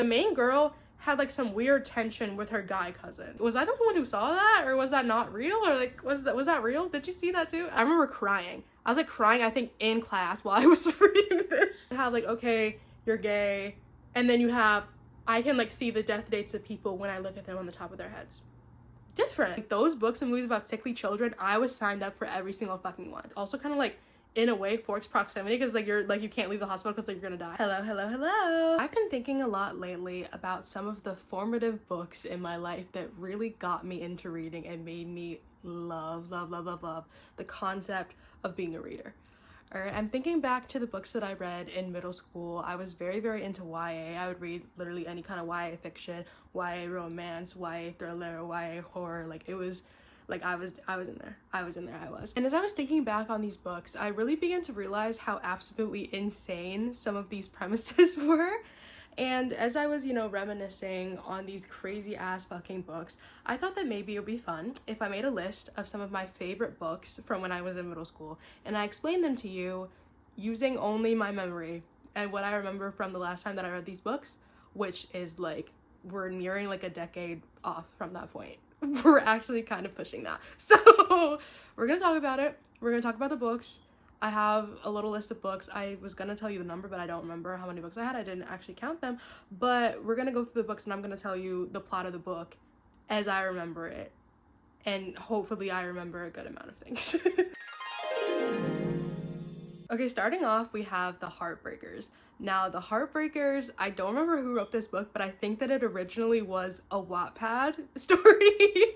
The main girl had like some weird tension with her guy cousin. Was I the one who saw that, or was that not real, or like was that real? Did you see that too? I remember crying. I was like crying, I think, in class while I was reading this. You have like, okay, you're gay, and then you have, I can like see the death dates of people when I look at them on the top of their heads. Different. Like those books and movies about sickly children, I was signed up for every single fucking one. It's also kind of like, in a way, forced proximity, because like you're like, you can't leave the hospital because like you're gonna die. Hello. I've been thinking a lot lately about some of the formative books in my life that really got me into reading and made me love the concept of being a reader. Alright, I'm thinking back to the books that I read in middle school. I was very into YA. I would read literally any kind of YA fiction, YA romance, YA thriller, YA horror. Like it was like I was in there. And as I was thinking back on these books, I really began to realize how absolutely insane some of these premises were. And as I was, reminiscing on these crazy ass fucking books, I thought that maybe it would be fun if I made a list of some of my favorite books from when I was in middle school, and I explained them to you using only my memory and what I remember from the last time that I read these books, which is like, we're nearing like a decade off from that point. We're actually kind of pushing that. So we're gonna talk about it. We're gonna talk about the books. I have a little list of books. I was gonna tell you the number, but I don't remember how many books I had. I didn't actually count them. But we're gonna go through the books and I'm gonna tell you the plot of the book as I remember it. And hopefully I remember a good amount of things. Okay, starting off, we have The Heartbreakers. Now, The Heartbreakers, I don't remember who wrote this book, but I think that it originally was a Wattpad story.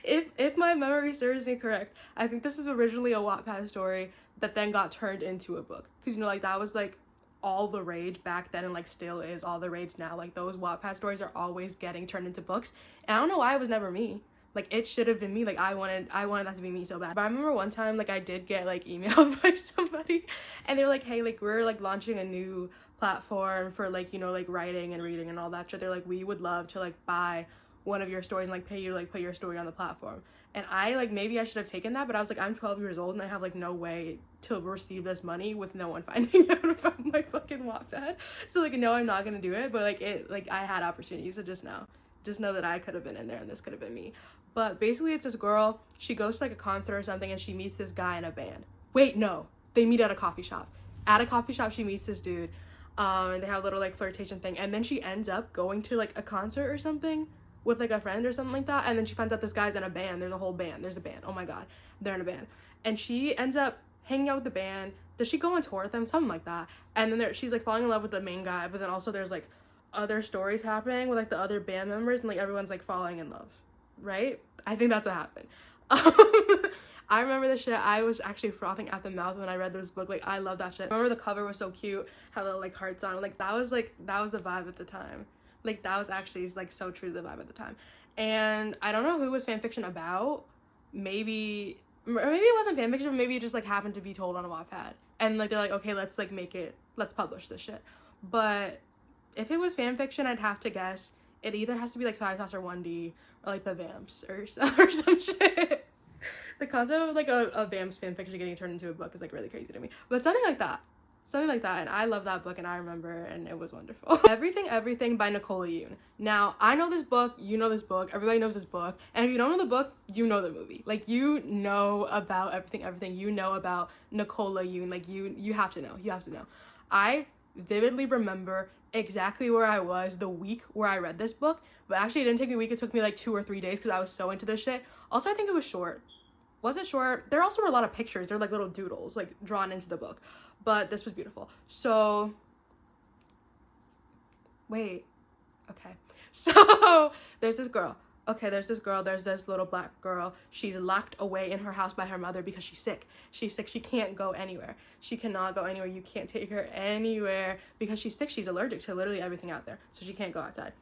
If my memory serves me correct, I think this is originally a Wattpad story that then got turned into a book. Because, like, that was, like, all the rage back then and, like, still is all the rage now. Like, those Wattpad stories are always getting turned into books. And I don't know why it was never me. Like, it should have been me. Like, I wanted that to be me so bad. But I remember one time, like, I did get, like, emailed by somebody. And they were like, hey, like, we're, like, launching a new platform for, like, like, writing and reading and all that shit. They're like, we would love to, like, buy one of your stories and, like, pay you to, like, put your story on the platform. And I, like, maybe I should have taken that. But I was like, I'm 12 years old and I have, like, no way to receive this money with no one finding out about my fucking Wattpad. So, like, no, I'm not gonna do it. But, like, I had opportunities. So just know that I could have been in there and this could have been me. But basically it's this girl, she goes to like a concert or something and she meets this guy in a band. Wait, no, they meet at a coffee shop. At a coffee shop she meets this dude, and they have a little like flirtation thing, and then she ends up going to like a concert or something with like a friend or something like that, and then she finds out this guy's in a band. There's a band, oh my god, they're in a band. And she ends up hanging out with the band. Does she go on tour with them? Something like that. And then she's like falling in love with the main guy, but then also there's like other stories happening with like the other band members, and like everyone's like falling in love. Right? I think that's what happened. I remember this shit. I was actually frothing at the mouth when I read this book. Like, I love that shit. I remember the cover was so cute, had little like hearts on it. Like, that was the vibe at the time. Like, that was actually like so true to the vibe at the time. And I don't know who it was fanfiction about. Maybe it wasn't fanfiction, but maybe it just like happened to be told on a Wattpad. And like they're like, okay, let's like let's publish this shit. But if it was fanfiction, I'd have to guess it either has to be like 5 or 1D or like the Vamps or some shit. The concept of like a Vamps fanfiction getting turned into a book is like really crazy to me. But something like that, and I love that book and I remember, and it was wonderful. Everything by Nicola Yoon. Now, I know this book, you know this book, everybody knows this book, and if you don't know the book, you know the movie. Like, you know about everything, you know about Nicola Yoon. Like, you have to know. I vividly remember exactly where I was the week where I read this book, but actually it didn't take me a week, it took me like 2 or 3 days because I was so into this shit. Also, I think it was short. Was it short? There also were a lot of pictures. They're like little doodles like drawn into the book, but this was beautiful. So wait, okay, so there's this girl. There's this little black girl. She's locked away in her house by her mother because she's sick. She can't go anywhere. She cannot go anywhere. You can't take her anywhere because she's sick. She's allergic to literally everything out there. So she can't go outside.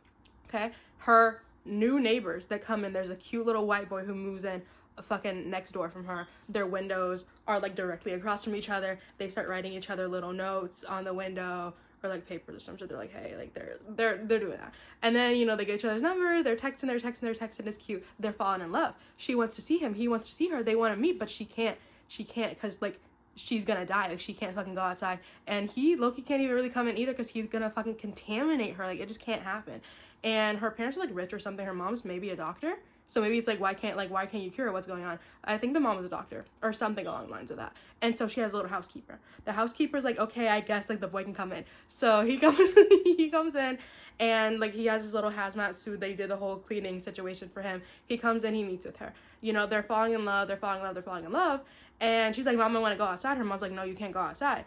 Okay? Her new neighbors that come in, there's a cute little white boy who moves in fucking next door from her. Their windows are like directly across from each other. They start writing each other little notes on the window, or like papers or something. They're like, hey, like they're doing that. And then, they get each other's numbers, they're texting, it's cute. They're falling in love. She wants to see him, he wants to see her, they want to meet, but she can't because like she's gonna die. Like, she can't fucking go outside. And Loki can't even really come in either because he's gonna fucking contaminate her. Like, it just can't happen. And her parents are, like, rich or something. Her mom's maybe a doctor. So maybe it's like, why can't you cure her? What's going on? I think the mom was a doctor or something along the lines of that. And so she has a little housekeeper. The housekeeper's like, okay, I guess, like, the boy can come in. So he comes in, and, like, he has his little hazmat suit. They did the whole cleaning situation for him. He comes in, he meets with her. You know, they're falling in love. And she's like, Mom, I want to go outside. Her mom's like, no, you can't go outside.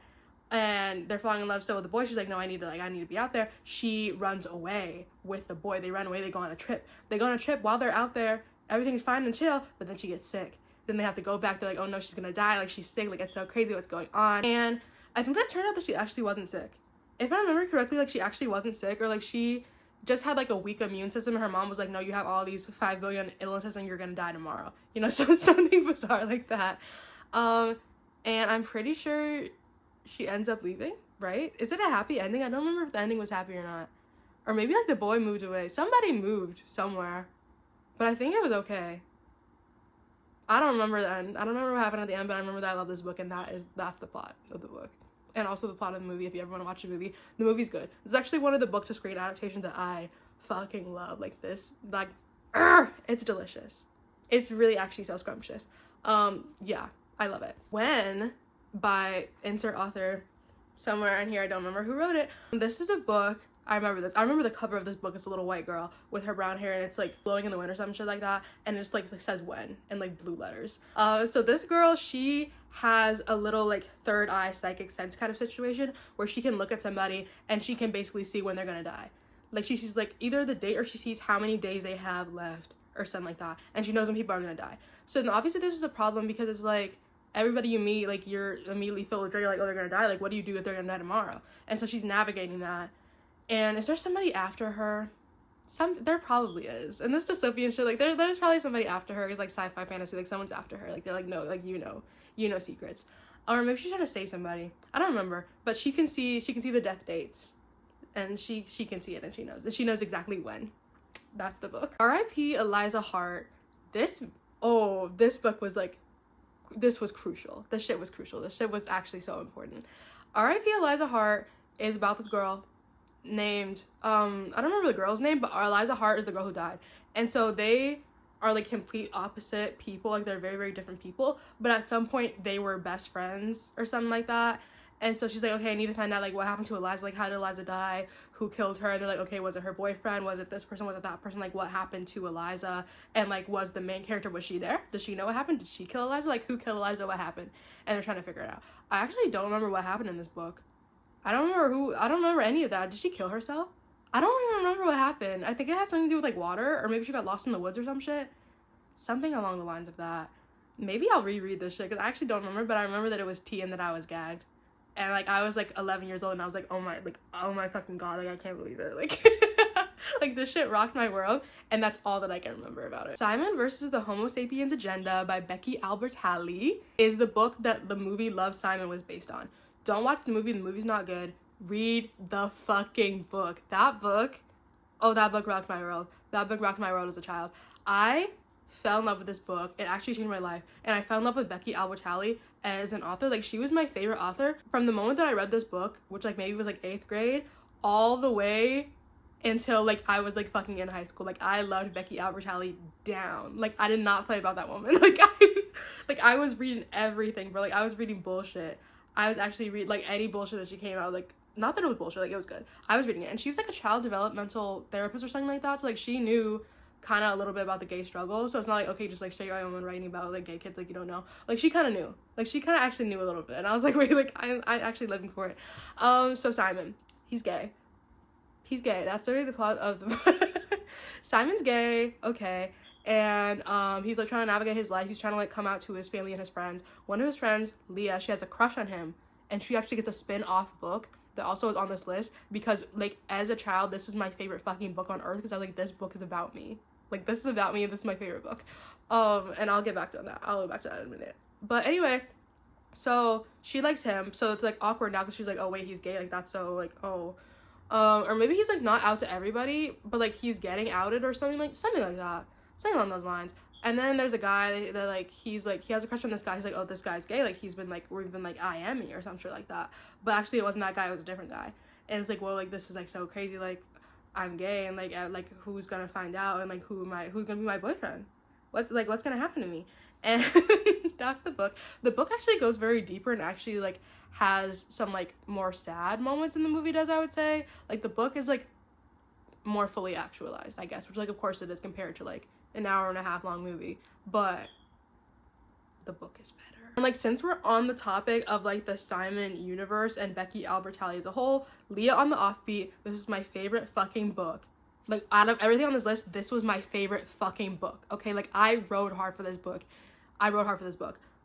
And they're falling in love still with the boy. She's like, no, I need to be out there. She runs away with the boy. They run away. They go on a trip. While they're out there. Everything's fine and chill. But then she gets sick. Then they have to go back. They're like, oh no, she's going to die. Like, she's sick. Like, it's so crazy what's going on. And I think that turned out that she actually wasn't sick. If I remember correctly, like, she actually wasn't sick. Or, like, she just had, like, a weak immune system. And her mom was like, no, you have all these 5 billion illnesses and you're going to die tomorrow. You know, so something bizarre like that. And I'm pretty sure she ends up leaving, right? Is it a happy ending? I don't remember if the ending was happy or not. Or maybe, like, the boy moved away. Somebody moved somewhere. But I think it was okay. I don't remember the end. I don't remember what happened at the end, but I remember that I love this book, and that's the plot of the book. And also the plot of the movie, if you ever want to watch the movie. The movie's good. It's actually one of the book-to-screen adaptations that I fucking love. Like, this, like, it's delicious. It's really actually so scrumptious. Yeah, I love it. When, by insert author somewhere in here, I don't remember who wrote it. This is a book. I remember this. I remember the cover of this book. It's a little white girl with her brown hair, and it's like blowing in the wind or some shit like that, and it's like says when in like blue letters. So this girl, she has a little like third eye psychic sense kind of situation where she can look at somebody and she can basically see when they're gonna die. Like, she sees like either the date or she sees how many days they have left or something like that, and she knows when people are gonna die. So then obviously this is a problem because it's like, everybody you meet, like, you're immediately filled with dread. You're like, oh, they're gonna die. Like, what do you do if they're gonna die tomorrow? And so she's navigating that. And is there somebody after her? There probably is. And this dystopian shit, like, there's probably somebody after her. It's like sci-fi fantasy, like, someone's after her. Like, they're like, no, like, you know secrets. Or maybe she's trying to save somebody. I don't remember. But she can see the death dates. And she can see it, and she knows. And she knows exactly when. That's the book. R.I.P. Eliza Hart. This book was like, this was crucial. This shit was crucial. This shit was actually so important. R.I.P. Eliza Hart is about this girl named, I don't remember the girl's name, but Eliza Hart is the girl who died. And so they are like complete opposite people. Like, they're very, very different people. But at some point they were best friends or something like that. And so she's like, okay, I need to find out, like, what happened to Eliza. Like, how did Eliza die? Who killed her? And they're like, okay, was it her boyfriend? Was it this person? Was it that person? Like, what happened to Eliza? And, like, was the main character, was she there? Does she know what happened? Did she kill Eliza? Like, who killed Eliza? What happened? And they're trying to figure it out. I actually don't remember what happened in this book. I don't remember any of that. Did she kill herself? I don't even remember what happened. I think it had something to do with, like, water, or maybe she got lost in the woods or some shit. Something along the lines of that. Maybe I'll reread this shit, because I actually don't remember, but I remember that it was tea and that I was gagged. And, like, I was, like, 11 years old, and I was like, oh my fucking god, like, I can't believe it. Like, like, this shit rocked my world, and that's all that I can remember about it. Simon versus the Homo Sapiens Agenda by Becky Albertalli is the book that the movie Love, Simon was based on. Don't watch the movie's not good. Read the fucking book. That book rocked my world. That book rocked my world as a child. I fell in love with this book. It actually changed my life. And I fell in love with Becky Albertalli as an author. Like, she was my favorite author from the moment that I read this book, which, like, maybe was, like, 8th grade, all the way until, like, I was, like, fucking in high school. Like, I loved Becky Albertalli down. Like, I did not play about that woman. I was reading everything, bro. Like, I was reading bullshit. I was actually reading, like, any bullshit that she came out, like, not that it was bullshit, like, it was good. I was reading it, and she was, like, a child developmental therapist or something like that, so, like, she knew kind of a little bit about the gay struggle, so it's not like, okay, just, like, straight white woman writing about, like, gay kids, like, you don't know. Like, she kind of knew. Like, she kind of actually knew a little bit, and I was like, wait, like, I actually living for it. So Simon, he's gay. He's gay. That's literally the plot of the Simon's gay, okay. And he's like trying to navigate his life. He's trying to like come out to his family and his friends. One of his friends, Leah, she has a crush on him, and she actually gets a spin-off book that also is on this list because, like, as a child, this is my favorite fucking book on earth because I was like, this book is about me. Like, this is about me, and this is my favorite book. And I'll get back to that. I'll get back to that in a minute. But anyway, so she likes him, so it's like awkward now because she's like, oh wait, he's gay. Like, that's so like, oh. Or maybe he's like not out to everybody, but like he's getting outed or something like that. Something along those lines. And then there's a guy that like he's like he has a crush on this guy. He's like, oh, this guy's gay. Like he's been like we've been like IMing or some shit like that. But actually it wasn't that guy. It was a different guy. And it's like, well, like this is like so crazy. Like I'm gay and like who's gonna find out and like who's gonna be my boyfriend? What's gonna happen to me? And that's the book. The book actually goes very deeper and actually like has some like more sad moments than the movie does, I would say. Like the book is like more fully actualized, I guess, which like of course it is compared to like an hour and a half long movie, but the book is better. And like since we're on the topic of like the Simon universe and Becky Albertalli as a whole, Leah on the Offbeat, this is my favorite fucking book. Like out of everything on this list, this was my favorite fucking book. Okay, like I rode hard for this book.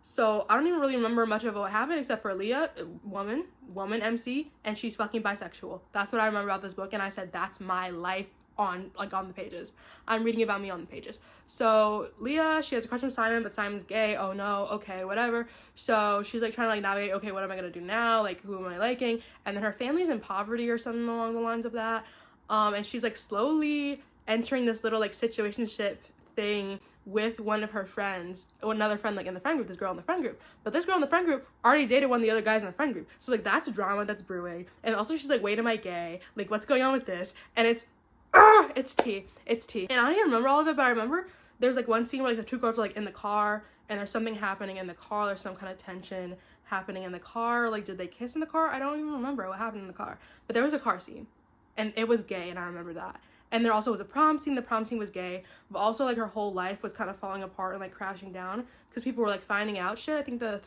So I don't even really remember much of what happened except for Leah, woman MC, and she's fucking bisexual. That's what I remember about this book, and I said that's my life on the pages. I'm reading about me on the pages. So Leah, she has a crush on Simon, but Simon's gay. Oh no, okay, whatever. So she's like trying to like navigate, okay, what am I gonna do now? Like who am I liking? And then her family's in poverty or something along the lines of that. And she's like slowly entering this little like situationship thing with one of her friends, another friend like in the friend group, this girl in the friend group. But this girl in the friend group already dated one of the other guys in the friend group. So like that's drama that's brewing. And also she's like, wait, am I gay? Like what's going on with this? And it's tea. And I don't even remember all of it, but I remember there's like one scene where like the two girls are like in the car and there's something happening in the car. There's some kind of tension happening in the car. Like did they kiss in the car? I don't even remember what happened in the car. But there was a car scene and it was gay and I remember that. And there also was a prom scene. The prom scene was gay, but also like her whole life was kind of falling apart and like crashing down because people were like finding out shit. I think the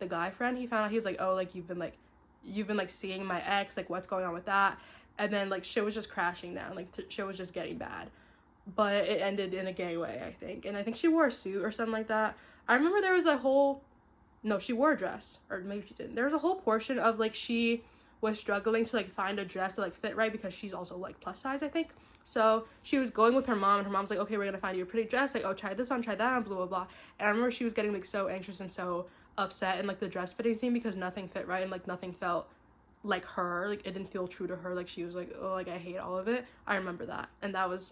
guy friend, he found out, he was like, oh, like you've been like seeing my ex, like what's going on with that? And then like shit was just crashing down, like shit was just getting bad. But it ended in a gay way, I think. And I think she wore a suit or something like that. I remember there was a whole, no, she wore a dress, or maybe she didn't. There was a whole portion of like she was struggling to like find a dress to like fit right because she's also like plus size, I think. So she was going with her mom and her mom's like, okay, we're gonna find you a pretty dress, like, oh, try this on, try that on, blah blah blah. And I remember she was getting like so anxious and so upset in like the dress fitting scene because nothing fit right and like nothing felt like her, like it didn't feel true to her. Like she was like, oh, like I hate all of it. I remember that, and that was,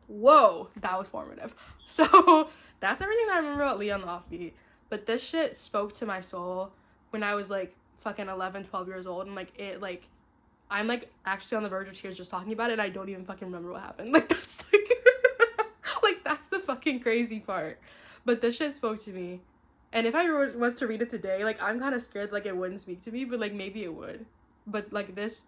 whoa, that was formative. So that's everything that I remember about Leah on the Offbeat. But this shit spoke to my soul when I was like fucking 11, 12 years old, and like it, like I'm like actually on the verge of tears just talking about it and I don't even fucking remember what happened. Like that's like like that's the fucking crazy part. But this shit spoke to me, and if I was to read it today, like I'm kind of scared like it wouldn't speak to me, but like maybe it would. But like this,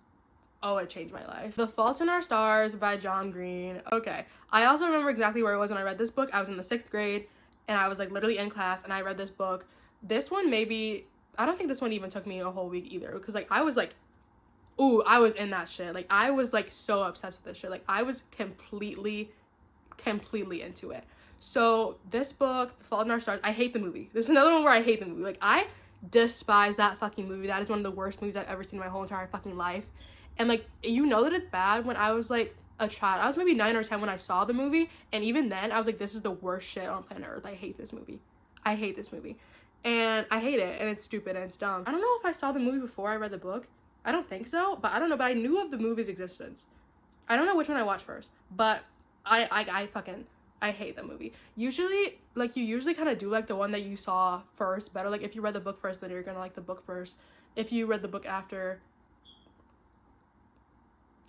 oh, it changed my life. The Fault in Our Stars by John Green. Okay, I also remember exactly where I was when I read this book. I was in the 6th grade and I was like literally in class and I read this book. This one maybe, I don't think this one even took me a whole week either, because like I was like, ooh, I was in that shit. Like I was like so obsessed with this shit. Like I was completely into it. So this book, Fault in Our Stars, I hate the movie. This is another one where I hate the movie. Like I despise that fucking movie. That is one of the worst movies I've ever seen in my whole entire fucking life. And like, you know that it's bad when I was like a child. I was maybe 9 or 10 when I saw the movie, and even then I was like, this is the worst shit on planet Earth. I hate this movie. And I hate it, and it's stupid and it's dumb. I don't know if I saw the movie before I read the book. I don't think so, but I don't know, but I knew of the movie's existence. I don't know which one I watched first, but I hate the movie. Usually, like, you usually kind of do like the one that you saw first better. Like if you read the book first, then you're gonna like the book first. If you read the book after,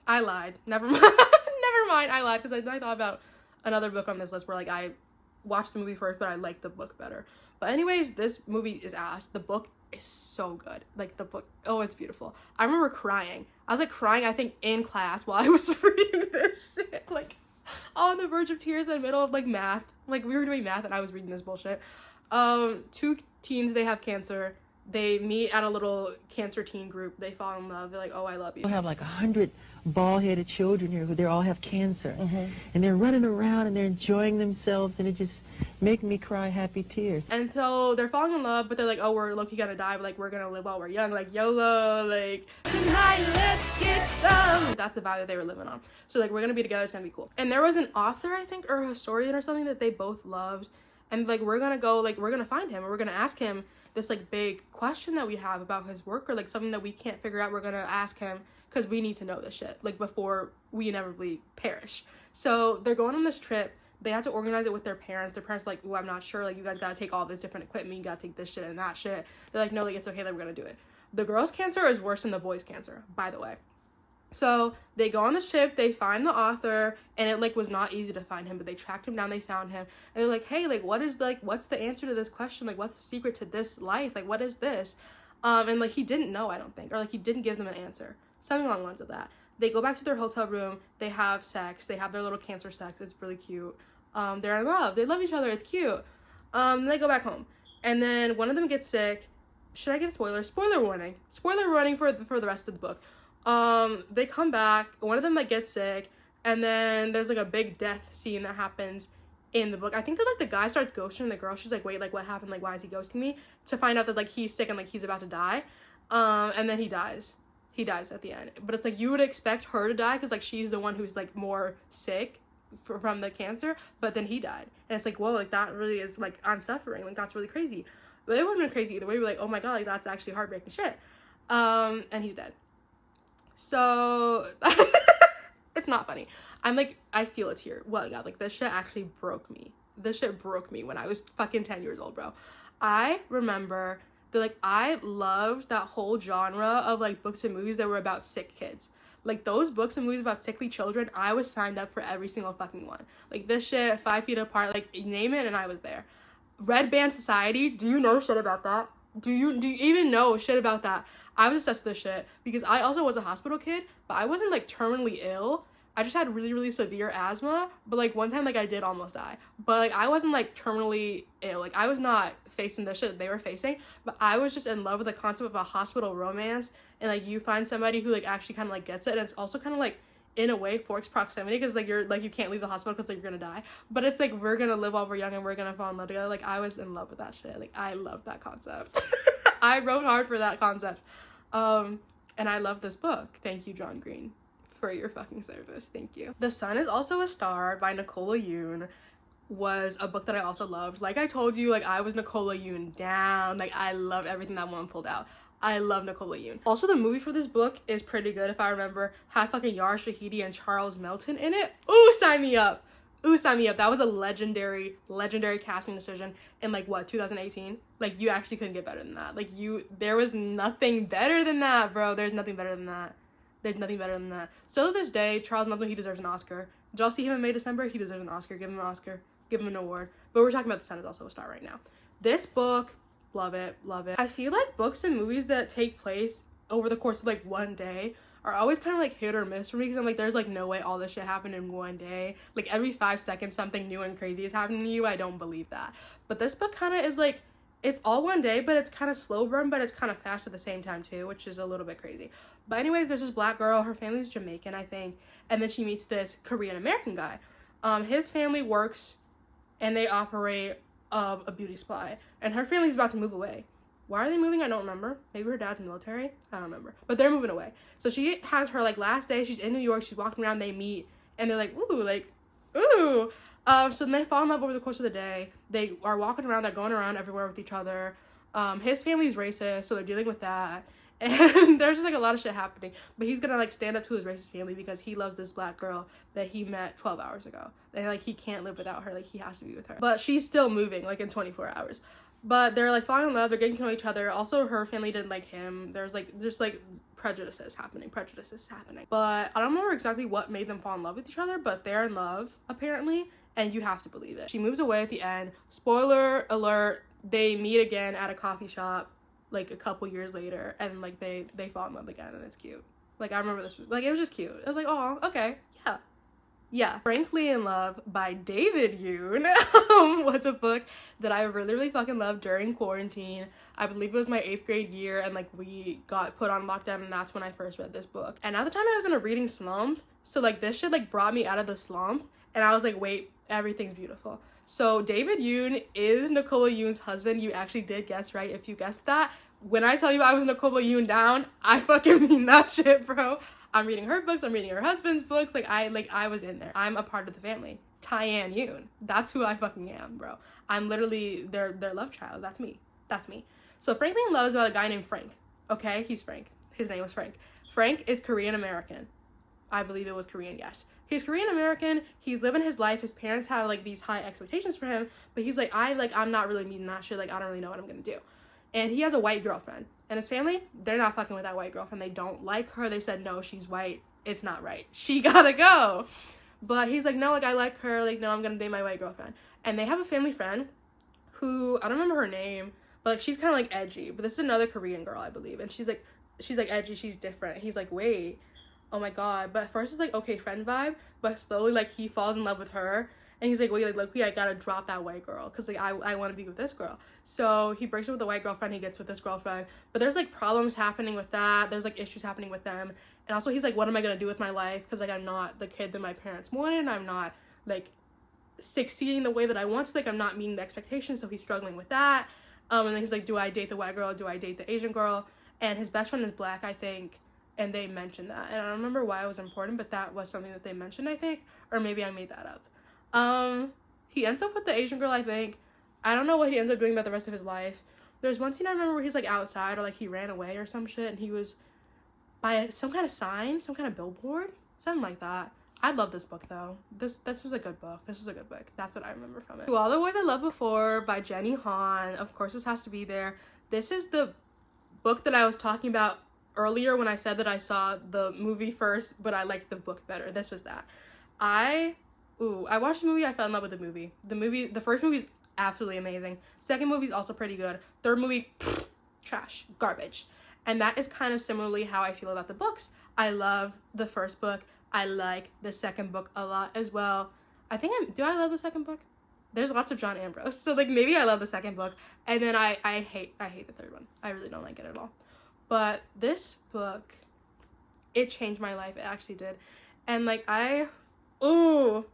I lied. Never mind. Never mind. I lied, because I thought about another book on this list where like I watched the movie first, but I liked the book better. But anyways, this movie is ass. The book is so good. Like the book, oh, it's beautiful. I remember crying. I was like crying, I think, in class while I was reading this shit. Like on the verge of tears in the middle of like math. Like we were doing math and I was reading this bullshit. 2 teens, they have cancer. They meet at a little cancer teen group. They fall in love. They're like, oh, I love you. We have like 100 bald-headed children here who they all have cancer. And they're running around and they're enjoying themselves, and it just makes me cry happy tears. And so they're falling in love, but they're like, oh, we're low-key gonna die, but like we're gonna live while we're young. Like YOLO, like tonight let's get some. That's the vibe that they were living on. So like, we're gonna be together, it's gonna be cool. And there was an author, I think, or a historian or something that they both loved. And like, we're gonna go, like, we're gonna find him and we're gonna ask him this like big question that we have about his work, or like something that we can't figure out. We're gonna ask him because we need to know this shit like before we inevitably perish. So they're going on this trip They had to organize it with their parents. Their parents were like, "Ooh, I'm not sure. Like, you guys gotta take all this different equipment. You gotta take this shit and that shit." They're like, "No, like, it's okay. Like, we're gonna do it." The girl's cancer is worse than the boy's cancer, by the way. So they go on the ship, they find the author, and it like was not easy to find him, but they tracked him down, they found him, and they're like, "Hey, like, what's the answer to this question? Like, what's the secret to this life? Like, what is this?" And like he didn't know, I don't think, or like he didn't give them an answer. Something along the lines of that. They go back to their hotel room, they have sex, they have their little cancer sex, it's really cute. They're in love, they love each other, it's cute. They go back home. And then one of them gets sick. Should I give spoilers? Spoiler warning. Spoiler warning for the rest of the book. They come back, one of them like gets sick, and then there's like a big death scene that happens in the book. I think that like the guy starts ghosting the girl. She's like, "Wait, like what happened? Like why is he ghosting me?" To find out that like he's sick and like he's about to die. And then he dies at the end. But it's like you would expect her to die because like she's the one who's like more sick from the cancer, but then he died, and it's like, whoa, like that really is like, I'm suffering, like that's really crazy. But it wouldn't have been crazy either way. We're like, oh my god, like that's actually heartbreaking shit. And he's dead. So it's not funny. I'm like, I feel a tear. Well, yeah, like this shit actually broke me. This shit broke me when I was fucking 10 years old, bro. I remember that like I loved that whole genre of like books and movies that were about sick kids. Like those books and movies about sickly children, I was signed up for every single fucking one. Like this shit, 5 Feet Apart, like name it and I was there. Red Band Society, do you know shit about that? Do you even know shit about that? I was obsessed with this shit because I also was a hospital kid, but I wasn't like terminally ill. I just had really, really severe asthma, but like one time like I did almost die. But like I wasn't like terminally ill. Like I was not facing the shit that they were facing, but I was just in love with the concept of a hospital romance, and like you find somebody who like actually kind of like gets it, and it's also kind of like in a way forks proximity because like you're like you can't leave the hospital because like you're gonna die, but it's like we're gonna live while we're young and we're gonna fall in love together. Like I was in love with that shit. Like I love that concept. I wrote hard for that concept. And I love this book. Thank you, John Green, for your fucking service. Thank you. The Sun is Also a Star by Nicola Yoon was a book that I also loved. Like I told you, like I was Nicola Yoon down. Like I love everything that woman pulled out. I love Nicola Yoon. Also, the movie for this book is pretty good, if I remember. Had fucking Yara Shahidi and Charles Melton in it. Ooh, sign me up. Ooh, sign me up. That was a legendary casting decision in like what, 2018? Like you actually couldn't get better than that. Like there was nothing better than that, bro. There's nothing better than that. There's nothing better than that. Still to this day, Charles Melton, he deserves an Oscar. Did y'all see him in May, December? He deserves an Oscar. Give him an Oscar. Give him an award. But we're talking about The Sun is Also a Star right now. This book, love it, love it. I feel like books and movies that take place over the course of like one day are always kind of like hit or miss for me because I'm like, there's like no way all this shit happened in one day. Like every 5 seconds something new and crazy is happening to you. I don't believe that. But this book kind of is like, it's all one day, but it's kind of slow burn, but it's kind of fast at the same time too, which is a little bit crazy. But anyways, there's this black girl, her family's Jamaican, I think, and then she meets this Korean American guy. His family works and they operate a beauty supply, and her family's about to move away. Why are they moving? I don't remember. Maybe her dad's military. I don't remember. But they're moving away. So she has her like last day. She's in New York. She's walking around. They meet and they're like, ooh, like, ooh. So then they fall in love over the course of the day. They are walking around. They're going around everywhere with each other. His family's racist, so they're dealing with that. And there's just like a lot of shit happening. But he's gonna like stand up to his racist family because he loves this black girl that he met 12 hours ago. And like he can't live without her. Like he has to be with her. But she's still moving like in 24 hours. But they're like falling in love, they're getting to know each other. Also, her family didn't like him. There's like just like prejudices happening. But I don't remember exactly what made them fall in love with each other, but they're in love apparently, and you have to believe it. She moves away at the end. Spoiler alert, they meet again at a coffee shop like a couple years later, and like they fall in love again, and it's cute. Like I remember this, like it was just cute. I was like, oh, okay, yeah. Frankly in Love by David Yoon was a book that I really, really fucking loved during quarantine. I believe it was my 8th grade year, and like we got put on lockdown, and that's when I first read this book. And at the time I was in a reading slump, so like this shit like brought me out of the slump, and I was like, wait, everything's beautiful. So David Yoon is Nicola Yoon's husband. You actually did guess right if you guessed that. When I tell you I was Nicola Yoon down, I fucking mean that shit, bro. I'm reading her books, I'm reading her husband's books, I was in there. I'm a part of the family. Tyann Yoon. That's who I fucking am, bro. I'm literally their love child. That's me. So Frankly in Love is about a guy named Frank. Okay? He's Frank. His name was Frank. Frank is Korean American. I believe it was Korean, yes. He's Korean American. He's living his life. His parents have like these high expectations for him, but he's like, I'm not really meeting that shit. Like, I don't really know what I'm gonna do. And he has a white girlfriend. And his family, they're not fucking with that white girlfriend. They don't like her. They said, no, she's white. It's not right. She gotta go. But he's like, no, like, I like her. Like, no, I'm gonna date my white girlfriend. And they have a family friend who, I don't remember her name, but like, she's kind of like edgy. But this is another Korean girl, I believe. And she's like edgy. She's different. He's like, wait. Oh my god. But at first it's like, okay, friend vibe, but slowly like he falls in love with her, and he's like, wait, like look, I gotta drop that white girl because like I want to be with this girl. So he breaks up with the white girlfriend, he gets with this girlfriend, but there's like problems happening with that. There's like issues happening with them, and also he's like, what am I gonna do with my life, because like I'm not the kid that my parents wanted. I'm not like succeeding the way that I want to. Like, I'm not meeting the expectations, so he's struggling with that. And then he's like, do I date the white girl, do I date the Asian girl? And his best friend is black, I think, and they mentioned that, and I don't remember why it was important, but that was something that they mentioned, I think, or maybe I made that up. He ends up with the Asian girl, I think. I don't know what he ends up doing about the rest of his life. There's one scene I remember where he's like outside, or like he ran away or some shit, and he was by some kind of sign, some kind of billboard, something like that. I love this book though. This was a good book. This was a good book. That's what I remember from it. To All the Boys I Loved Before by Jenny Han. Of course, this has to be there. This is the book that I was talking about earlier when I said that I saw the movie first, but I liked the book better. This was that. I watched the movie. I fell in love with the movie. The first movie is absolutely amazing. Second movie is also pretty good. Third movie, trash, garbage. And that is kind of similarly how I feel about the books. I love the first book. I like the second book a lot as well. Do I love the second book? There's lots of John Ambrose, so like maybe I love the second book, and then I hate the third one. I really don't like it at all. But this book, it changed my life. It actually did. And like I can't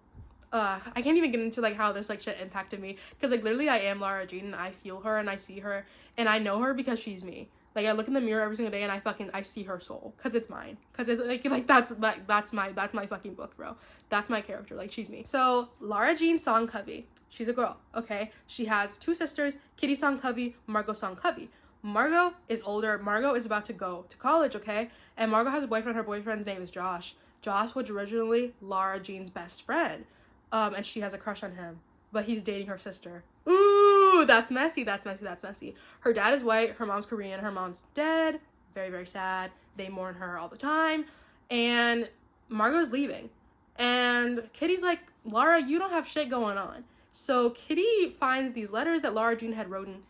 even get into like how this like shit impacted me, because like literally I am Lara Jean, and I feel her and I see her and I know her because she's me. Like, I look in the mirror every single day and I see her soul, because it's mine. Because it's like that's my fucking book, bro. That's my character. Like, she's me. So, Lara Jean Songcovey. She's a girl, okay? She has two sisters, Kitty Songcovey, Margot Songcovey. Margot is older. Margot is about to go to college, okay? And Margot has a boyfriend. Her boyfriend's name is Josh. Josh was originally Lara Jean's best friend. And she has a crush on him. But he's dating her sister. Ooh, that's messy. Her dad is white. Her mom's Korean. Her mom's dead. Very, very sad. They mourn her all the time. And Margot's leaving. And Kitty's like, Lara, you don't have shit going on. So Kitty finds these letters that Lara Jean had written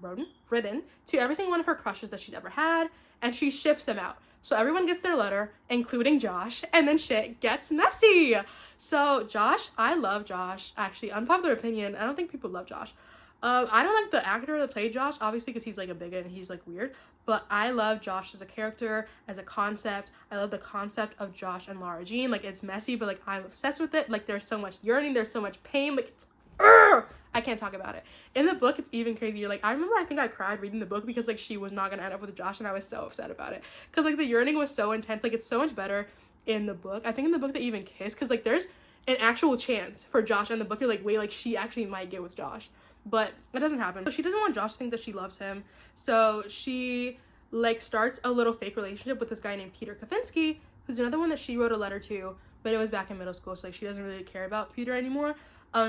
to every single one of her crushes that she's ever had. And she ships them out. So everyone gets their letter, including Josh, and then shit gets messy. So Josh, I love Josh. Actually, unpopular opinion, I don't think people love Josh. I don't like the actor that played Josh, obviously, because he's like a bigot and he's like weird. But I love Josh as a character, as a concept. I love the concept of Josh and Lara Jean. Like, it's messy, but like I'm obsessed with it. Like, there's so much yearning, there's so much pain. Like, it's I can't talk about it. In the book, it's even crazier. Like, I think I cried reading the book because like she was not gonna end up with Josh, and I was so upset about it, because like the yearning was so intense. Like, it's so much better in the book. I think in the book they even kiss, because like there's an actual chance for Josh. In the book you're like, wait, like she actually might get with Josh, but it doesn't happen. So she doesn't want Josh to think that she loves him, so she like starts a little fake relationship with this guy named Peter Kavinsky, who's another one that she wrote a letter to, but it was back in middle school, so like she doesn't really care about Peter anymore.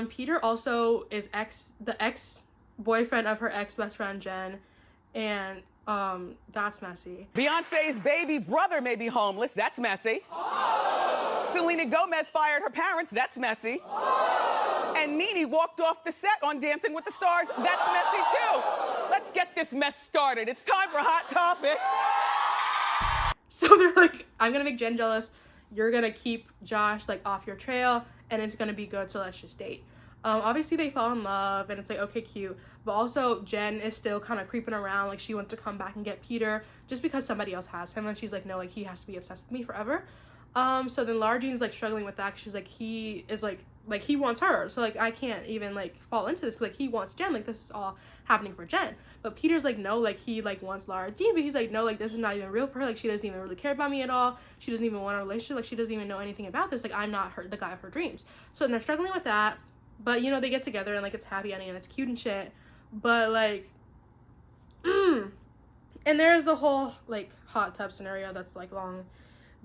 Peter also is the ex-boyfriend of her ex-best friend Jen, and that's messy. Beyonce's baby brother may be homeless. That's messy. Selena Gomez fired her parents. That's messy. And Nene walked off the set on Dancing with the Stars. That's messy too. Let's get this mess started. It's time for Hot Topics. So they're like, I'm gonna make Jen jealous. You're gonna keep Josh like off your trail, and it's gonna be good, so let's just date. Obviously they fall in love, and it's like, okay, cute, but also Jen is still kind of creeping around. Like, she wants to come back and get Peter just because somebody else has him, and she's like, no, like he has to be obsessed with me forever. So then Lara Jean's like struggling with that. She's like, he is like he wants her, so like I can't even like fall into this, because like he wants Jen. Like, this is all happening for Jen. But Peter's like, no, like he like wants Lara Jean, but he's like, no, like this is not even real for her. Like, she doesn't even really care about me at all. She doesn't even want a relationship. Like, she doesn't even know anything about this. Like, I'm not the guy of her dreams. So then they're struggling with that, but you know, they get together and like it's happy ending and it's cute and shit. But like, and there's the whole like hot tub scenario that's like long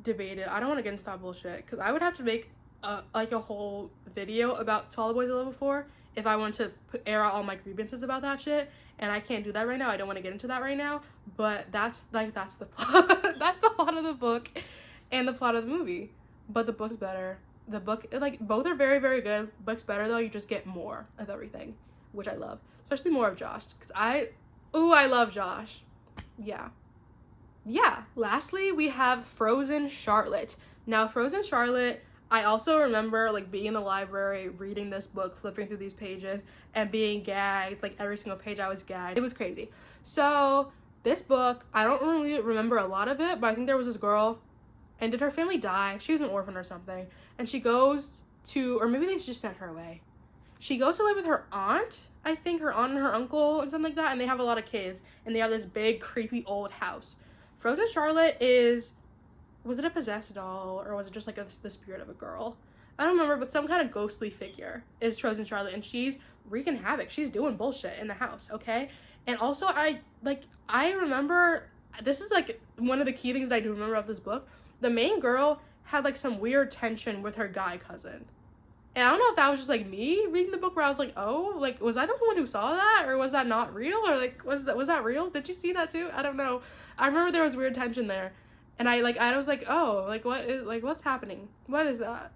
debated. I don't want to get into that bullshit because I would have to make like a whole video about To All the Boys I Loved Before if I wanted to air out all my grievances about that shit, and I can't do that right now. I don't want to get into that right now, but that's the plot. That's the plot of the book and the plot of the movie. But the book's better. The book, like, both are very, very good. Book's better though. You just get more of everything, which I love, especially more of Josh, because I love Josh. Yeah. Lastly, we have Frozen Charlotte. Now, Frozen Charlotte, I also remember like being in the library, reading this book, flipping through these pages, and being gagged. Like every single page I was gagged. It was crazy. So this book, I don't really remember a lot of it, but I think there was this girl, and did her family die? She was an orphan or something, and she goes to, or maybe they just sent her away. She goes to live with her aunt, I think, her aunt and her uncle and something like that, and they have a lot of kids, and they have this big creepy old house. Frozen Charlotte is, was it a possessed doll, or was it just like the spirit of a girl? I don't remember, but some kind of ghostly figure is Frozen Charlotte, and she's wreaking havoc. She's doing bullshit in the house, okay? And also, I remember, this is like one of the key things that I do remember of this book. The main girl had like some weird tension with her guy cousin. And I don't know if that was just like me reading the book where I was like, oh, like, was I the one who saw that? Or was that not real? Or like, was that real? Did you see that too? I don't know. I remember there was weird tension there. And I was like, oh, like, what's happening? What is that?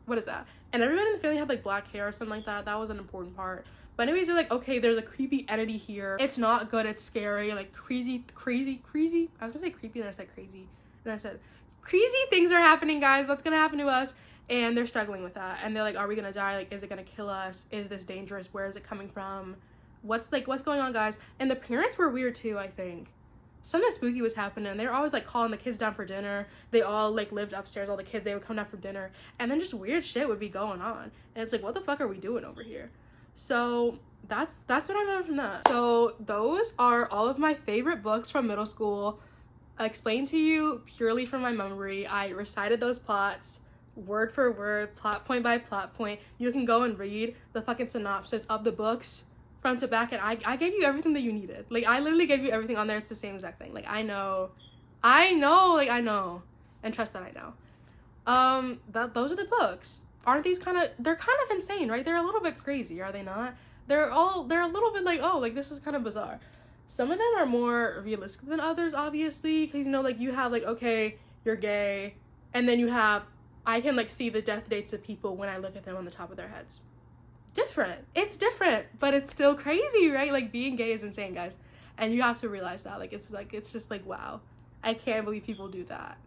And everybody in the family had like black hair or something like that. That was an important part. But anyways, they're like, okay, there's a creepy entity here. It's not good. It's scary. Like crazy. I was gonna say creepy, then I said crazy. And I said, crazy things are happening, guys. What's gonna happen to us? And they're struggling with that. And they're like, are we gonna die? Like, is it gonna kill us? Is this dangerous? Where is it coming from? What's going on, guys? And the parents were weird too, I think. Something spooky was happening. They were always like calling the kids down for dinner. They all like lived upstairs, all the kids, they would come down for dinner. And then just weird shit would be going on. And it's like, what the fuck are we doing over here? So that's what I remember from that. So those are all of my favorite books from middle school. Explained to you purely from my memory. I recited those plots word for word, plot point by plot point. You can go and read the fucking synopsis of the books front to back, and I gave you everything that you needed. Like, I literally gave you everything on there. It's the same exact thing. Like, I know, and trust that I know. Those are the books. Aren't these they're kind of insane, right? They're a little bit crazy, are they not? They're a little bit like, oh, like, this is kind of bizarre. Some of them are more realistic than others, obviously, because, you know, like, you have, like, okay, you're gay, and then you have, I can, like, see the death dates of people when I look at them on the top of their heads. It's different, but it's still crazy, right? Like, being gay is insane, guys, and you have to realize that. It's just like, wow, I can't believe people do that.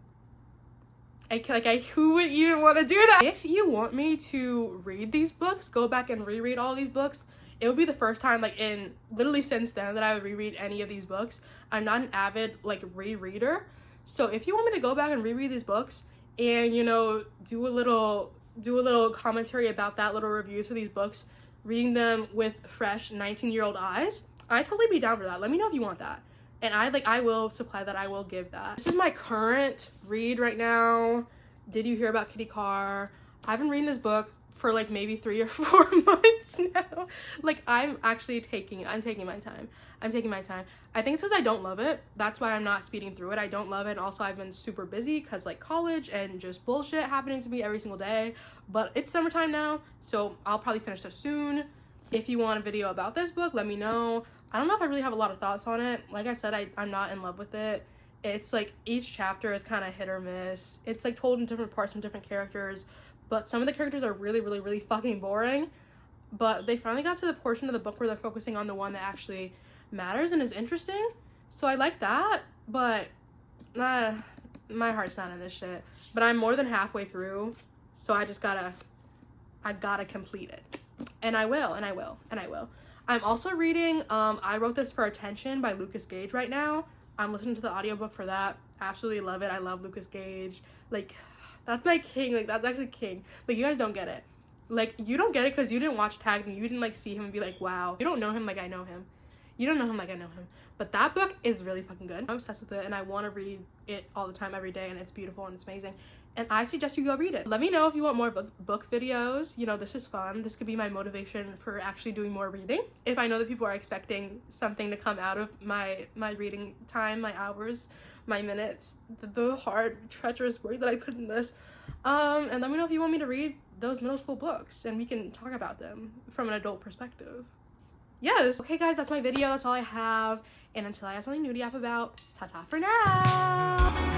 Who would even want to do that? If you want me to read these books, go back and reread all these books, it would be the first time, like, in literally since then that I would reread any of these books. I'm not an avid, like, rereader, so if you want me to go back and reread these books and, you know, do a little commentary about that, little reviews for these books, reading them with fresh 19-year-old eyes, I'd totally be down for that. Let me know if you want that. And I will supply that. I will give that. This is my current read right now. Did You Hear About Kitty Carr? I've been reading this book for like maybe 3 or 4 months now. Like, I'm taking my time. I think it's because I don't love it. That's why I'm not speeding through it. I don't love it. And also, I've been super busy because, like, college and just bullshit happening to me every single day. But it's summertime now, so I'll probably finish this soon. If you want a video about this book, let me know. I don't know if I really have a lot of thoughts on it. Like I said, I'm not in love with it. It's like each chapter is kind of hit or miss. It's like told in different parts from different characters, but some of the characters are really, really, really fucking boring. But they finally got to the portion of the book where they're focusing on the one that actually matters and is interesting. So I like that, but my heart's not in this shit. But I'm more than halfway through, so I gotta complete it. And I will. I'm also reading I Wrote This for Attention by Lucas Gage right now. I'm listening to the audiobook for that. Absolutely love it. I love Lucas Gage. Like, that's my king. Like, that's actually king. Like, you guys don't get it. Like, you don't get it because you didn't watch Tagged and you didn't, like, see him and be like, wow. You don't know him like I know him. But that book is really fucking good. I'm obsessed with it, and I want to read it all the time, every day, and it's beautiful and it's amazing. And I suggest you go read it. Let me know if you want more book videos. You know, this is fun. This could be my motivation for actually doing more reading. If I know that people are expecting something to come out of my reading time, my hours. my minutes, the hard, treacherous work that I put in this. And let me know if you want me to read those middle school books and we can talk about them from an adult perspective. Yes. Okay guys, that's my video. That's all I have. And until I have something new to yap about, ta-ta for now.